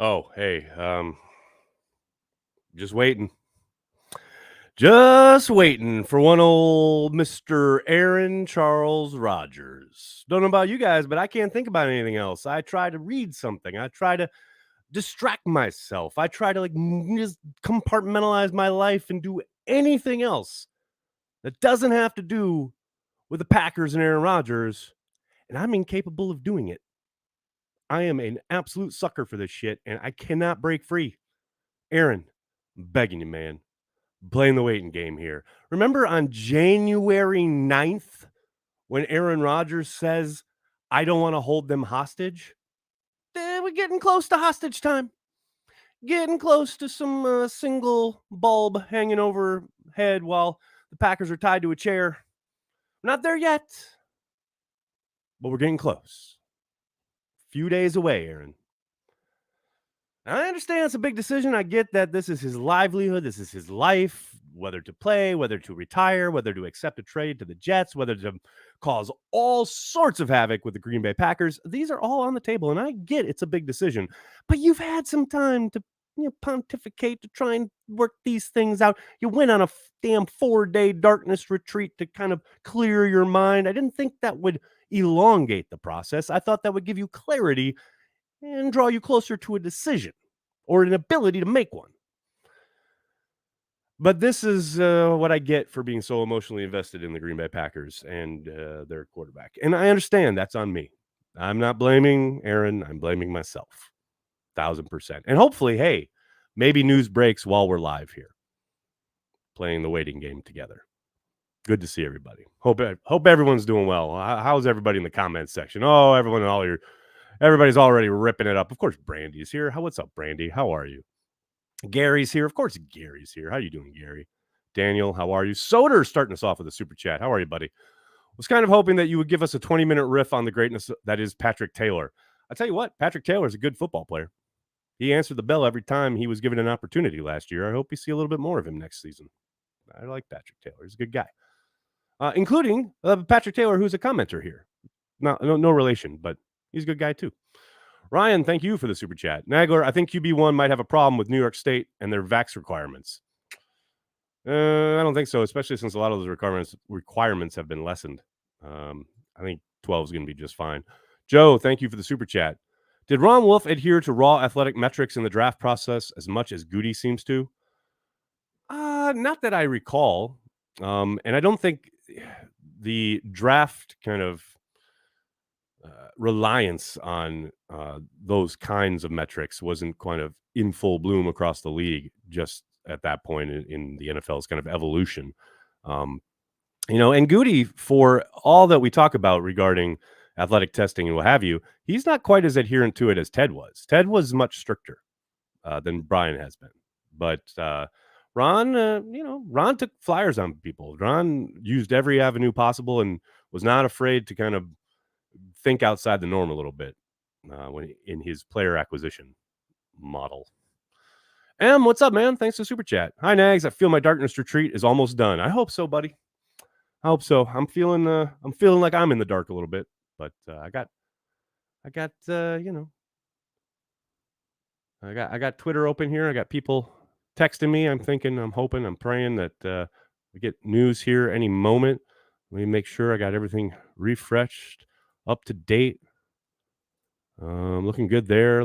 Oh, hey, just waiting. Just waiting for one old Mr. Aaron Charles Rodgers. Don't know about you guys, but I can't think about anything else. I try to read something. I try to distract myself. I try to just compartmentalize my life and do anything else that doesn't have to do with the Packers and Aaron Rodgers, and I'm incapable of doing it. I am an absolute sucker for this shit, and I cannot break free. Aaron, I'm begging you, man. Playing the waiting game here. Remember on January 9th when Aaron Rodgers says, I don't want to hold them hostage? We're getting close to hostage time. Getting close to some single bulb hanging overhead while the Packers are tied to a chair. Not there yet, but we're getting close. Few days away, Aaron. I understand it's a big decision. I get that this is his livelihood. This is his life, whether to play, whether to retire, whether to accept a trade to the Jets, whether to cause all sorts of havoc with the Green Bay Packers. These are all on the table, and I get it's a big decision. But you've had some time to pontificate, to try and work these things out. You went on a damn 4-day darkness retreat to kind of clear your mind. I didn't think that would elongate the process. I thought that would give you clarity and draw you closer to a decision or an ability to make one. But this is what I get for being so emotionally invested in the Green Bay Packers and their quarterback. And I understand that's on me. I'm not blaming Aaron. I'm blaming myself. 1,000%. And hopefully, hey, maybe news breaks while we're live here playing the waiting game together. Good to see everybody. Hope everyone's doing well. How's everybody in the comments section? Oh, everybody's already ripping it up. Of course, Brandy's here. What's up, Brandy? How are you? Gary's here. Of course, Gary's here. How you doing, Gary? Daniel, how are you? Soder's starting us off with a super chat. How are you, buddy? Was kind of hoping that you would give us a 20-minute riff on the greatness that is Patrick Taylor. I tell you what, Patrick Taylor is a good football player. He answered the bell every time he was given an opportunity last year. I hope we see a little bit more of him next season. I like Patrick Taylor. He's a good guy. Including Patrick Taylor, who's a commenter here. No relation, but he's a good guy too. Ryan, thank you for the super chat. Nagler, I think QB1 might have a problem with New York State and their vax requirements. I don't think so, especially since a lot of those requirements have been lessened. I think 12 is going to be just fine. Joe, thank you for the super chat. Did Ron Wolf adhere to raw athletic metrics in the draft process as much as Goody seems to? Not that I recall. And I don't think the draft kind of reliance on those kinds of metrics wasn't kind of in full bloom across the league just at that point in the NFL's kind of evolution. And Goody, for all that we talk about regarding athletic testing and what have you, he's not quite as adherent to it as Ted was. Ted was much stricter than Brian has been. But Ron, Ron took flyers on people. Ron used every avenue possible and was not afraid to kind of think outside the norm a little bit when in his player acquisition model. What's up, man? Thanks for super chat. Hi, Nags. I feel my darkness retreat is almost done. I hope so, buddy. I hope so. I'm feeling like I'm in the dark a little bit, but I got Twitter open here. I got people texting me. I'm hoping, I'm praying that we get news here any moment. Let me make sure I got everything refreshed, up to date. Looking good there.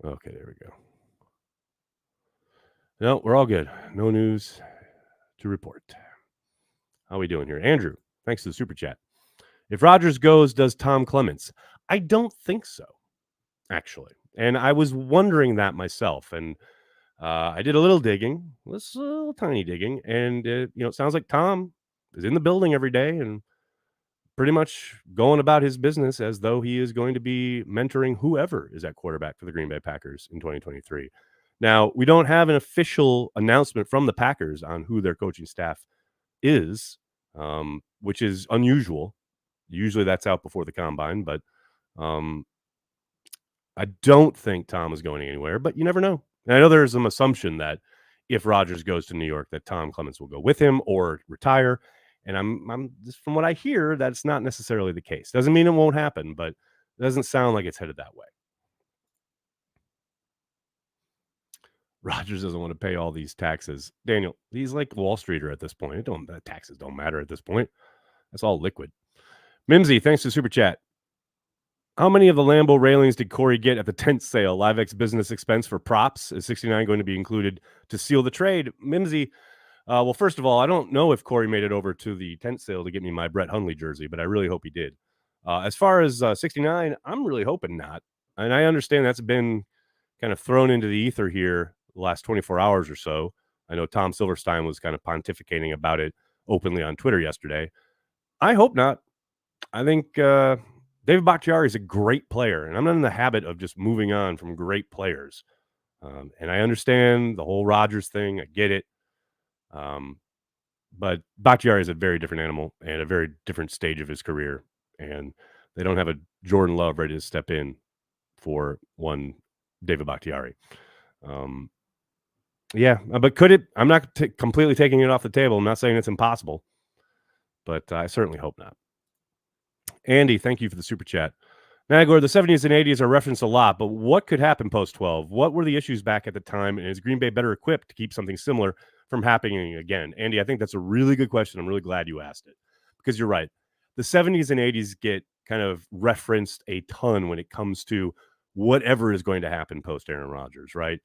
Okay, there we go. No, we're all good. No news to report. How are we doing here? Andrew, thanks to the super chat. If Rodgers goes, does Tom Clements? I don't think so, actually. And I was wondering that myself. And I did a little digging, a little tiny digging. And, it sounds like Tom is in the building every day and pretty much going about his business as though he is going to be mentoring whoever is at quarterback for the Green Bay Packers in 2023. Now, we don't have an official announcement from the Packers on who their coaching staff is, which is unusual. Usually that's out before the combine, but I don't think Tom is going anywhere, but you never know. And I know there's some assumption that if Rodgers goes to New York, that Tom Clements will go with him or retire. And I'm just from what I hear, that's not necessarily the case. Doesn't mean it won't happen, but It doesn't sound like it's headed that way. Rodgers doesn't want to pay all these taxes. Daniel, he's like Wall Streeter at this point. Taxes don't matter at this point. That's all liquid. Mimsy, thanks to Super Chat. How many of the Lambo railings did Corey get at the tent sale? LiveX business expense for props. Is 69 going to be included to seal the trade? Mimsy, well, first of all, I don't know if Corey made it over to the tent sale to get me my Brett Hundley jersey, but I really hope he did. As far as 69, I'm really hoping not. And I understand that's been kind of thrown into the ether here the last 24 hours or so. I know Tom Silverstein was kind of pontificating about it openly on Twitter yesterday. I hope not. I think David Bakhtiari is a great player, and I'm not in the habit of just moving on from great players. And I understand the whole Rodgers thing. I get it. But Bakhtiari is a very different animal and a very different stage of his career. And they don't have a Jordan Love ready to step in for one David Bakhtiari. Yeah, but could it? I'm not completely taking it off the table. I'm not saying it's impossible, but I certainly hope not. Andy, thank you for the super chat. Nagor, the 70s and 80s are referenced a lot, but what could happen post-12? What were the issues back at the time, and is Green Bay better equipped to keep something similar from happening again? Andy, I think that's a really good question. I'm really glad you asked it, because you're right. The 70s and 80s get kind of referenced a ton when it comes to whatever is going to happen post-Aaron Rodgers, right?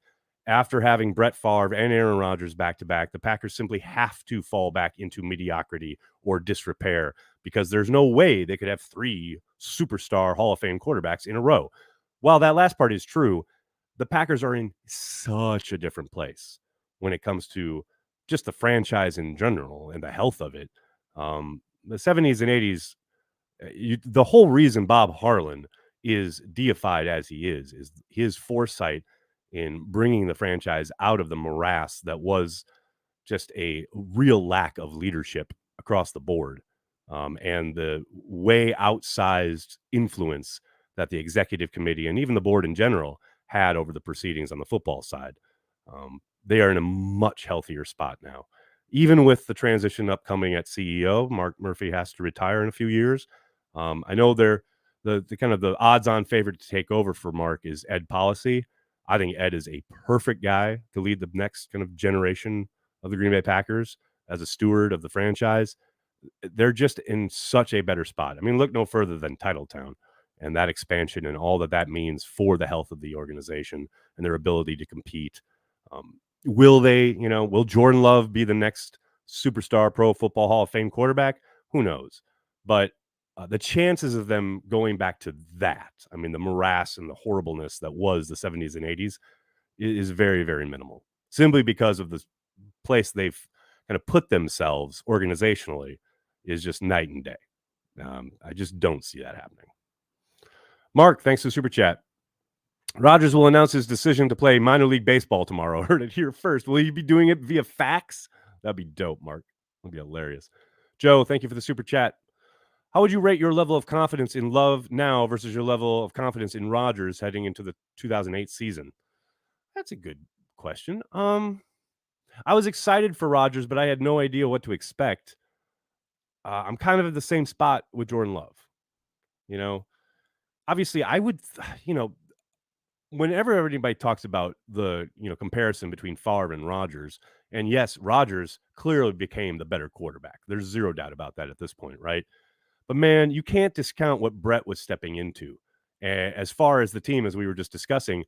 After having Brett Favre and Aaron Rodgers back-to-back, the Packers simply have to fall back into mediocrity or disrepair, because there's no way they could have three superstar Hall of Fame quarterbacks in a row. While that last part is true, the Packers are in such a different place when it comes to just the franchise in general and the health of it. The 70s and 80s, the whole reason Bob Harlan is deified as he is his foresight in bringing the franchise out of the morass that was just a real lack of leadership across the board. And the way outsized influence that the executive committee and even the board in general had over the proceedings on the football side. They are in a much healthier spot now. Even with the transition upcoming at CEO, Mark Murphy has to retire in a few years. I know they're the kind of the odds-on favorite to take over for Mark is Ed Policy. I think Ed is a perfect guy to lead the next kind of generation of the Green Bay Packers as a steward of the franchise. They're just in such a better spot. I mean, look no further than Titletown and that expansion and all that means for the health of the organization and their ability to compete. Will Jordan Love be the next superstar Pro Football Hall of Fame quarterback? Who knows? But the chances of them going back to that, I mean, the morass and the horribleness that was the 70s and 80s is very, very minimal, simply because of the place they've kind of put themselves organizationally is just night and day. I just don't see that happening. Mark, thanks for the super chat. Rodgers will announce his decision to play minor league baseball tomorrow. Heard it here first. Will you be doing it via fax? That'd be dope, Mark. That'd be hilarious. Joe, thank you for the super chat. How would you rate your level of confidence in Love now versus your level of confidence in Rodgers heading into the 2008 season? That's a good question. I was excited for Rodgers, but I had no idea what to expect. I'm kind of at the same spot with Jordan Love. Obviously, I would, whenever everybody talks about the, comparison between Favre and Rodgers, and yes, Rodgers clearly became the better quarterback. There's zero doubt about that at this point, right? But man, you can't discount what Brett was stepping into. As far as the team, as we were just discussing,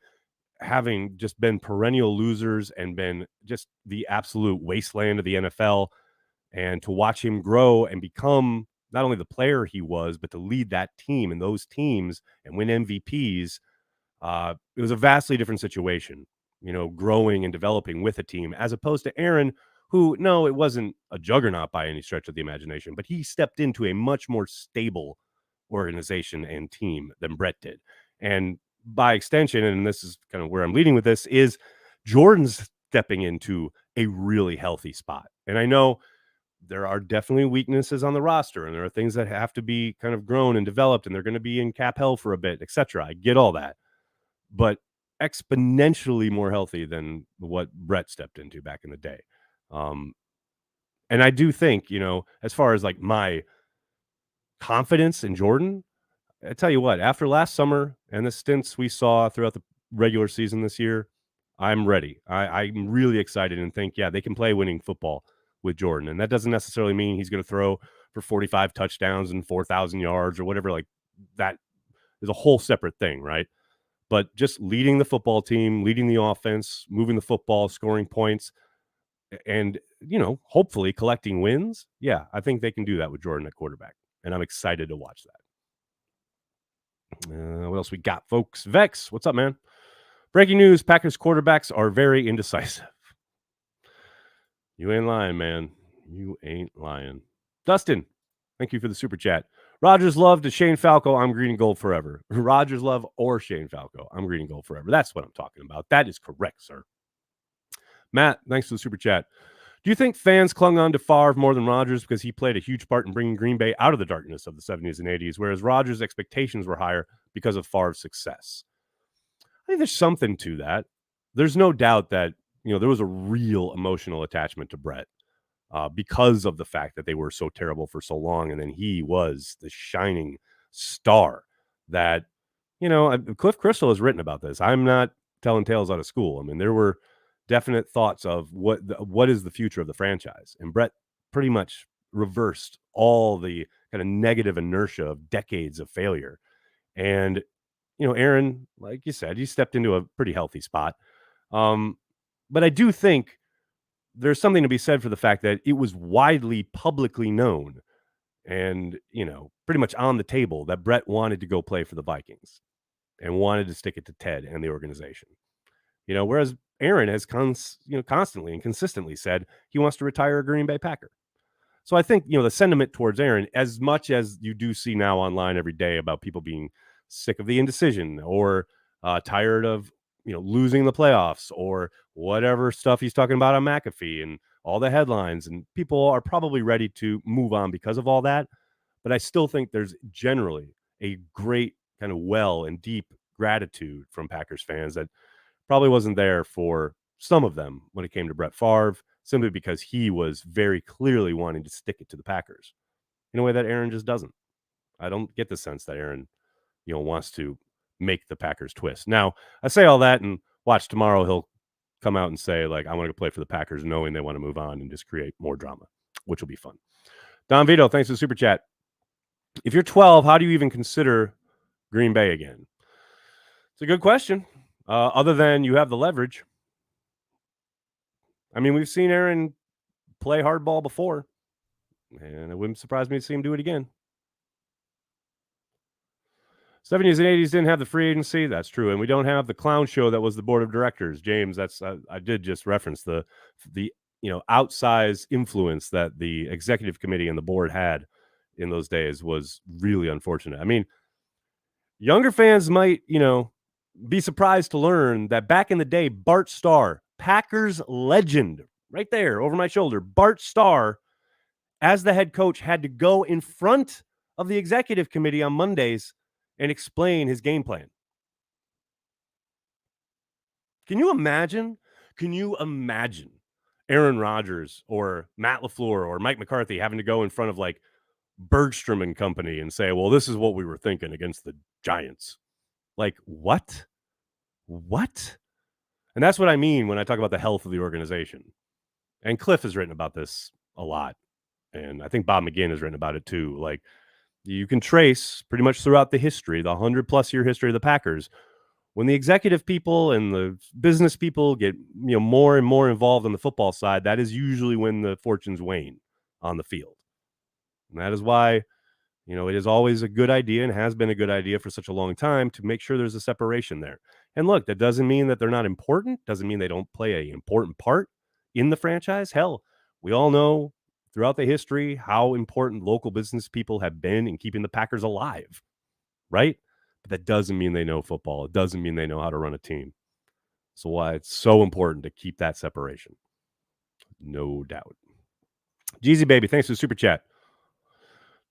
having just been perennial losers and been just the absolute wasteland of the NFL, and to watch him grow and become not only the player he was, but to lead that team and those teams and win MVPs, it was a vastly different situation, growing and developing with a team, as opposed to Aaron, who, no, it wasn't a juggernaut by any stretch of the imagination, but he stepped into a much more stable organization and team than Brett did. And by extension, and this is kind of where I'm leading with this, is Jordan's stepping into a really healthy spot. And I know there are definitely weaknesses on the roster, and there are things that have to be kind of grown and developed, and they're going to be in cap hell for a bit, etc. I get all that, but exponentially more healthy than what Brett stepped into back in the day. And I do think, as far as like my confidence in Jordan, I tell you what, after last summer and the stints we saw throughout the regular season this year, I'm ready. I'm really excited and think, yeah, they can play winning football with Jordan. And that doesn't necessarily mean he's going to throw for 45 touchdowns and 4,000 yards or whatever. Like that is a whole separate thing, right? But just leading the football team, leading the offense, moving the football, scoring points, and, hopefully collecting wins. Yeah, I think they can do that with Jordan at quarterback. And I'm excited to watch that. What else we got, folks? Vex, what's up, man? Breaking news, Packers quarterbacks are very indecisive. You ain't lying, man. You ain't lying. Dustin, thank you for the super chat. Rodgers love to Shane Falco. I'm green and gold forever. Rodgers love or Shane Falco. I'm green and gold forever. That's what I'm talking about. That is correct, sir. Matt, thanks for the super chat. Do you think fans clung on to Favre more than Rodgers because he played a huge part in bringing Green Bay out of the darkness of the 70s and 80s, whereas Rodgers' expectations were higher because of Favre's success? I think there's something to that. There's no doubt that, there was a real emotional attachment to Brett because of the fact that they were so terrible for so long. And then he was the shining star that, Cliff Crystal has written about this. I'm not telling tales out of school. I mean, there were definite thoughts of what is the future of the franchise. And Brett pretty much reversed all the kind of negative inertia of decades of failure. And, Aaron, like you said, he stepped into a pretty healthy spot. But I do think there's something to be said for the fact that it was widely publicly known and, pretty much on the table that Brett wanted to go play for the Vikings and wanted to stick it to Ted and the organization. Whereas Aaron has constantly and consistently said he wants to retire a Green Bay Packer. So I think, the sentiment towards Aaron, as much as you do see now online every day about people being sick of the indecision or tired of, losing the playoffs or whatever stuff he's talking about on McAfee and all the headlines, and people are probably ready to move on because of all that. But I still think there's generally a great kind of well and deep gratitude from Packers fans that probably wasn't there for some of them when it came to Brett Favre, simply because he was very clearly wanting to stick it to the Packers in a way that Aaron just doesn't. I don't get the sense that Aaron, wants to make the Packers twist. Now, I say all that and watch tomorrow he'll come out and say, like, I want to play for the Packers, knowing they want to move on and just create more drama, which will be fun. Don Vito, thanks for the super chat. If you're 12, how do you even consider Green Bay again? It's a good question. Other than you have the leverage. I mean, we've seen Aaron play hardball before, and it wouldn't surprise me to see him do it again. 70s and 80s didn't have the free agency. That's true. And we don't have the clown show that was the board of directors. James, that's I did just reference the outsized influence that the executive committee and the board had in those days was really unfortunate. I mean, younger fans might, be surprised to learn that back in the day, Bart Starr, Packers legend, right there over my shoulder, Bart Starr, as the head coach, had to go in front of the executive committee on Mondays and explain his game plan. Can you imagine? Aaron Rodgers or Matt LaFleur or Mike McCarthy having to go in front of like Bergstrom and company and say, well, this is what we were thinking against the Giants? Like, what? What? And that's what I mean when I talk about the health of the organization. And Cliff has written about this a lot. And I think Bob McGinn has written about it too. Like, you can trace pretty much throughout the history, the 100+ year history of the Packers, when the executive people and the business people get, more and more involved on the football side, that is usually when the fortunes wane on the field. And that is why, it is always a good idea and has been a good idea for such a long time to make sure there's a separation there. And look, that doesn't mean that they're not important. Doesn't mean they don't play an important part in the franchise. Hell, we all know throughout the history how important local business people have been in keeping the Packers alive, right? But that doesn't mean they know football. It doesn't mean they know how to run a team. So why it's so important to keep that separation. No doubt. Jeezy Baby, thanks for the super chat.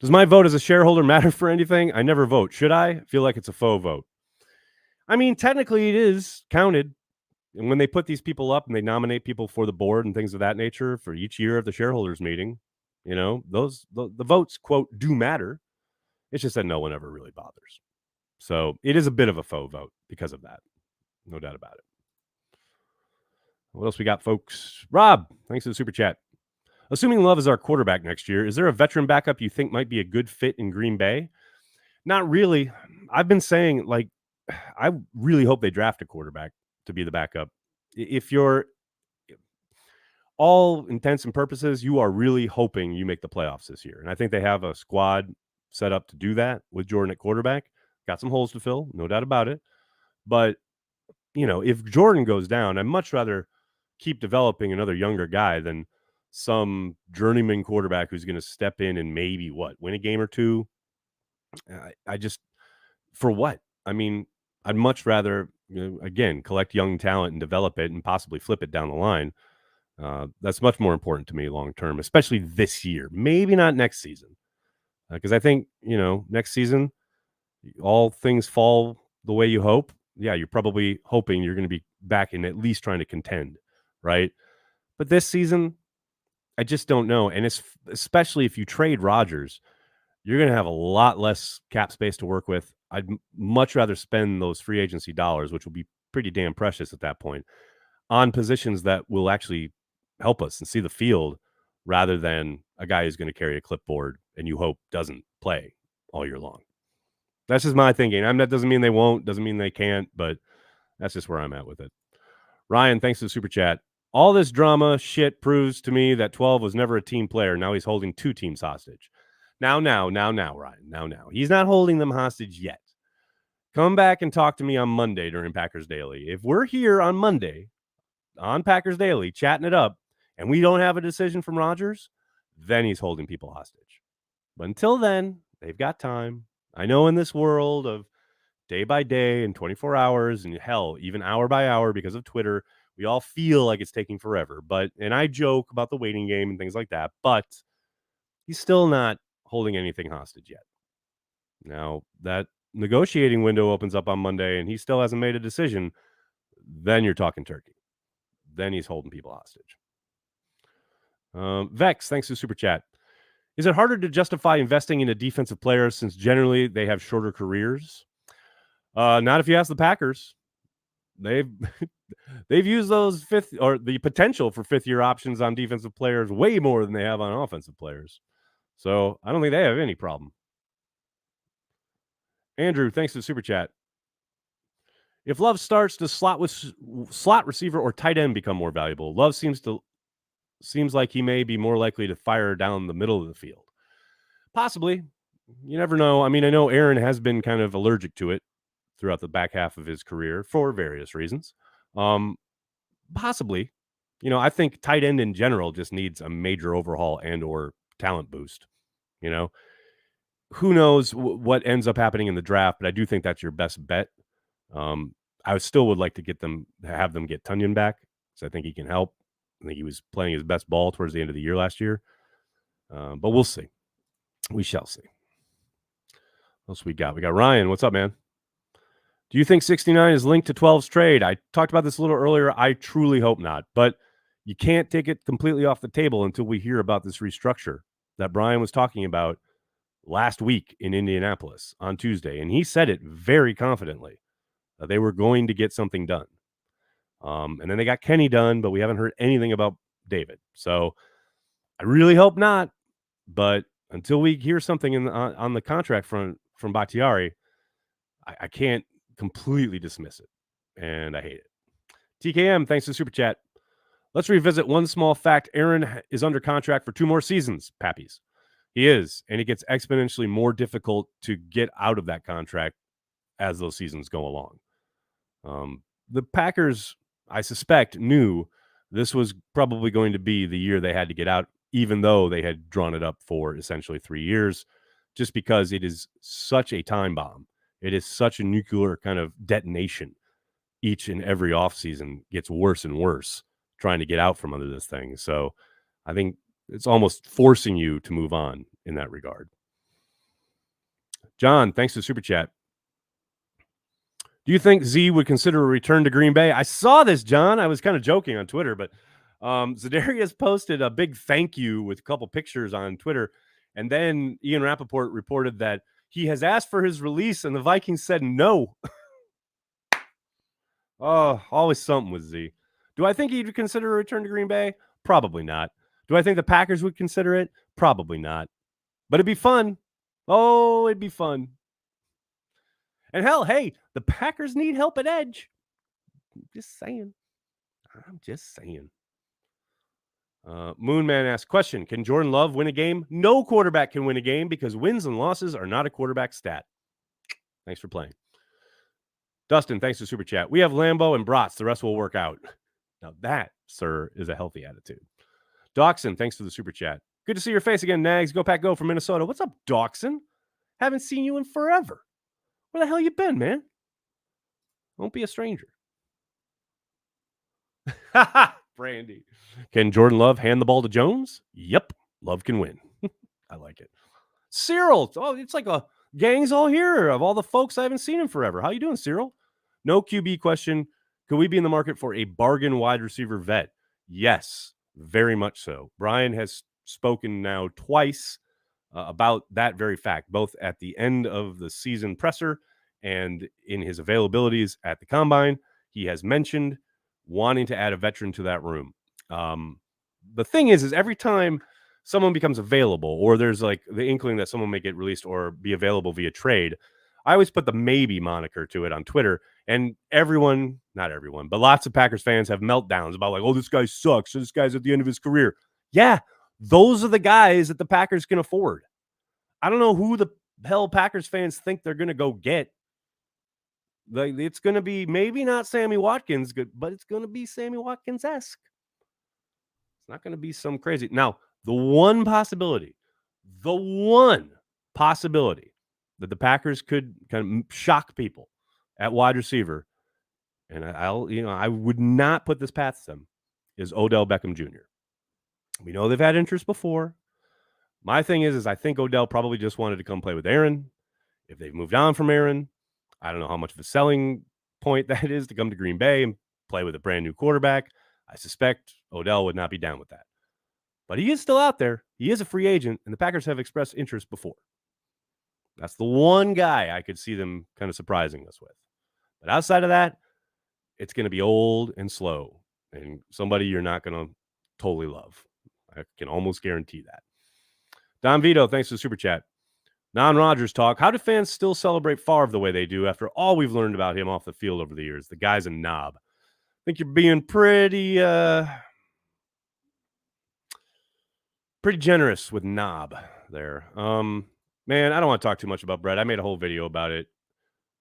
Does my vote as a shareholder matter for anything? I never vote. Should I? Feel like it's a faux vote. I mean, technically it is counted. And when they put these people up and they nominate people for the board and things of that nature for each year of the shareholders meeting, the votes, quote, do matter. It's just that no one ever really bothers. So it is a bit of a faux vote because of that. No doubt about it. What else we got, folks? Rob, thanks for the super chat. Assuming Love is our quarterback next year, is there a veteran backup you think might be a good fit in Green Bay? Not really. I've been saying, like, I really hope they draft a quarterback to be the backup. If you're all intents and purposes, you are really hoping you make the playoffs this year. And I think they have a squad set up to do that with Jordan at quarterback. Got some holes to fill, no doubt about it. But, if Jordan goes down, I'd much rather keep developing another younger guy than some journeyman quarterback who's going to step in and maybe win a game or two. I just, for what? I mean, I'd much rather, again, collect young talent and develop it and possibly flip it down the line. That's much more important to me long term, especially this year. Maybe not next season, because I think next season, all things fall the way you hope. Yeah, you're probably hoping you're going to be back in at least trying to contend, right? But this season, I just don't know. And it's especially if you trade Rodgers, you're going to have a lot less cap space to work with. I'd much rather spend those free agency dollars, which will be pretty damn precious at that point, on positions that will actually help us and see the field rather than a guy who's going to carry a clipboard and you hope doesn't play all year long. That's just my thinking. That doesn't mean they won't, doesn't mean they can't, but that's just where I'm at with it. Ryan, thanks for the super chat. All this drama shit proves to me that 12 was never a team player. Now he's holding two teams hostage. Now, Ryan. Now. He's not holding them hostage yet. Come back and talk to me on Monday during Packers Daily. If we're here on Monday on Packers Daily chatting it up and we don't have a decision from Rodgers, then he's holding people hostage. But until then, they've got time. I know in this world of day by day and 24 hours and hell, even hour by hour because of Twitter, we all feel like it's taking forever. And I joke about the waiting game and things like that, but he's still not holding anything hostage yet. Now, that negotiating window opens up on Monday and he still hasn't made a decision, then you're talking turkey. Then he's holding people hostage. Vex, thanks for the super chat. Is it harder to justify investing in a defensive player since generally they have shorter careers? Not if you ask the Packers. They've used those the potential for fifth-year options on defensive players way more than they have on offensive players. So I don't think they have any problem. Andrew, thanks for the super chat. If Love starts, does slot receiver or tight end become more valuable? Love seems like he may be more likely to fire down the middle of the field. Possibly. You never know. I mean, I know Aaron has been kind of allergic to it throughout the back half of his career for various reasons. Possibly. I think tight end in general just needs a major overhaul and or talent boost. Who knows what ends up happening in the draft, but I do think that's your best bet. I still would like to have them get Tunyon back because I think he can help. I think he was playing his best ball towards the end of the year last year. But we'll see. We shall see. What else we got? We got Ryan. What's up, man? Do you think 69 is linked to 12's trade? I talked about this a little earlier. I truly hope not. But you can't take it completely off the table until we hear about this restructure that Brian was talking about last week in Indianapolis on Tuesday. And he said it very confidently. They were going to get something done. And then they got Kenny done, but we haven't heard anything about David. So I really hope not. But until we hear something on the contract front from Bakhtiari, I can't completely dismiss it. And I hate it. TKM, thanks for the super chat. Let's revisit one small fact. Aaron is under contract for 2 more seasons, Pappies. He is. And it gets exponentially more difficult to get out of that contract as those seasons go along. The Packers, I suspect, knew this was probably going to be the year they had to get out, even though they had drawn it up for essentially 3 years, just because it is such a time bomb. It is such a nuclear kind of detonation. Each and every offseason gets worse and worse trying to get out from under this thing. So I think it's almost forcing you to move on in that regard. John, thanks for the super chat. Do you think Z would consider a return to Green Bay? I saw this, John. I was kind of joking on Twitter, but Za'Darius posted a big thank you with a couple pictures on Twitter. And then Ian Rappaport reported that He has asked for his release, and the Vikings said no. Oh, always something with Z. Do I think he'd consider a return to Green Bay? Probably not. Do I think the Packers would consider it? Probably not. But it'd be fun. Oh, it'd be fun. And hell, hey, the Packers need help at edge. Just saying. I'm just saying. Moonman asks, question, can Jordan Love win a game? No quarterback can win a game because wins and losses are not a quarterback stat. Thanks for playing. Dustin, thanks for Super Chat. We have Lambo and Brats. The rest will work out. Now that, sir, is a healthy attitude. Dawson, thanks for the Super Chat. Good to see your face again, Nags. Go Pack Go from Minnesota. What's up, Dawson? Haven't seen you in forever. Where the hell you been, man? Don't be a stranger. Brandy. Can Jordan Love hand the ball to Jones? Yep. Love can win. I like it. Cyril. Oh, it's like a gang's all here of all the folks I haven't seen in forever. How you doing, Cyril? No QB question. Could we be in the market for a bargain wide receiver vet? Yes, very much so. Brian has spoken now twice about that very fact, both at the end of the season presser and in his availabilities at the combine. He has mentioned wanting to add a veteran to that room. The thing is every time someone becomes available or there's like the inkling that someone may get released or be available via trade, I always put the maybe moniker to it on Twitter. And everyone, not everyone, but lots of Packers fans have meltdowns about like, oh, this guy sucks. So this guy's at the end of his career. Yeah, those are the guys that the Packers can afford. I don't know who the hell Packers fans think they're going to go get. Like, it's going to be maybe not Sammy Watkins, but it's going to be Sammy Watkins-esque. It's not going to be some crazy. Now, the one possibility that the Packers could kind of shock people at wide receiver, and I would not put this past them, is Odell Beckham Jr. We know they've had interest before. My thing is I think Odell probably just wanted to come play with Aaron. If they've moved on from Aaron, I don't know how much of a selling point that is to come to Green Bay and play with a brand new quarterback. I suspect Odell would not be down with that. But he is still out there. He is a free agent, and the Packers have expressed interest before. That's the one guy I could see them kind of surprising us with. But outside of that, it's going to be old and slow and somebody you're not going to totally love. I can almost guarantee that. Don Vito, thanks for the Super Chat. Non-Rodgers talk. How do fans still celebrate Favre the way they do after all we've learned about him off the field over the years? The guy's a knob. I think you're being pretty generous with knob there. Man, I don't want to talk too much about Brett. I made a whole video about it.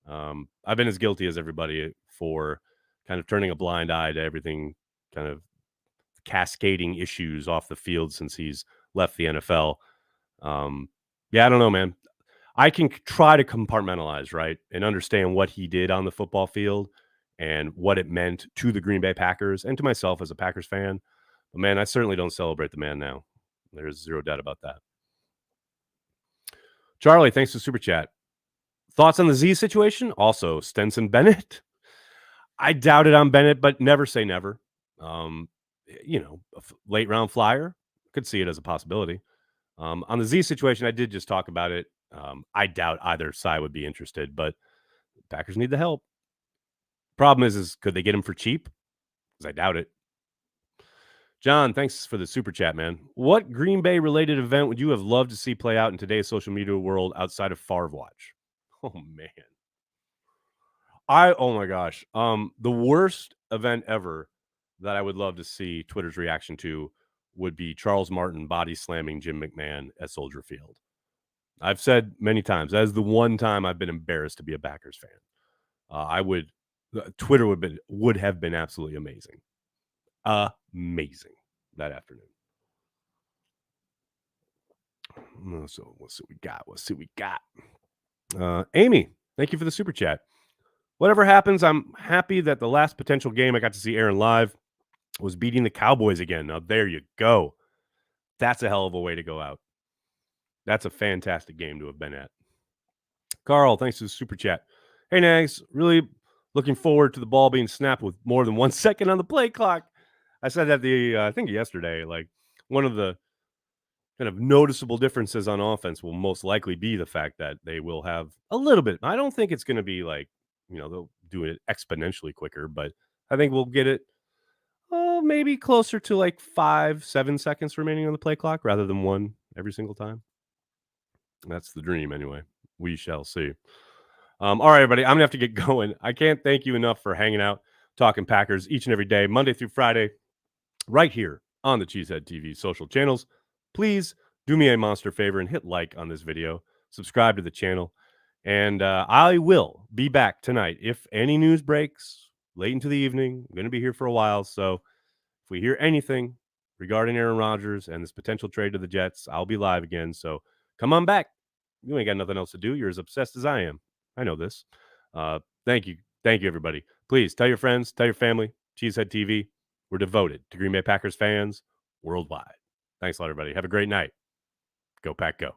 I've been as guilty as everybody for kind of turning a blind eye to everything, kind of cascading issues off the field since he's left the NFL. Yeah, I don't know, man. I can try to compartmentalize, right, and understand what he did on the football field and what it meant to the Green Bay Packers and to myself as a Packers fan. But, man, I certainly don't celebrate the man now. There's zero doubt about that. Charlie, thanks for Super Chat. Thoughts on the Z situation? Also, Stenson Bennett. I doubt it on Bennett, but never say never. A late round flyer. Could see it as a possibility. On the Z situation, I did just talk about it. I doubt either side would be interested, but Packers need the help. Problem is could they get him for cheap? Because I doubt it. John, thanks for the Super Chat, man. What Green Bay related event would you have loved to see play out in today's social media world outside of Favre Watch? Oh, man. Oh my gosh. The worst event ever that I would love to see Twitter's reaction to would be Charles Martin body slamming Jim McMahon at Soldier Field. I've said many times, that is the one time I've been embarrassed to be a Packers fan. Twitter would have been absolutely amazing. Amazing that afternoon. So let's see what we got. Amy, thank you for the Super Chat. Whatever happens, I'm happy that the last potential game I got to see Aaron live was beating the Cowboys again. Now, there you go. That's a hell of a way to go out. That's a fantastic game to have been at. Carl, thanks for the Super Chat. Hey, Nags, really looking forward to the ball being snapped with more than 1 second on the play clock. I said that I think yesterday, like one of the kind of noticeable differences on offense will most likely be the fact that they will have a little bit. I don't think it's going to be like, they'll do it exponentially quicker, but I think we'll get it maybe closer to like 5, 7 seconds remaining on the play clock rather than one every single time. That's the dream anyway. We shall see. All right, everybody, I'm going to have to get going. I can't thank you enough for hanging out, talking Packers each and every day, Monday through Friday, right here on the Cheesehead TV social channels. Please do me a monster favor and hit like on this video, subscribe to the channel, and I will be back tonight. If any news breaks late into the evening, I'm going to be here for a while. So if we hear anything regarding Aaron Rodgers and this potential trade to the Jets, I'll be live again. So come on back. You ain't got nothing else to do. You're as obsessed as I am. I know this. Thank you. Thank you, everybody. Please tell your friends, tell your family, Cheesehead TV. We're devoted to Green Bay Packers fans worldwide. Thanks a lot, everybody. Have a great night. Go Pack, go.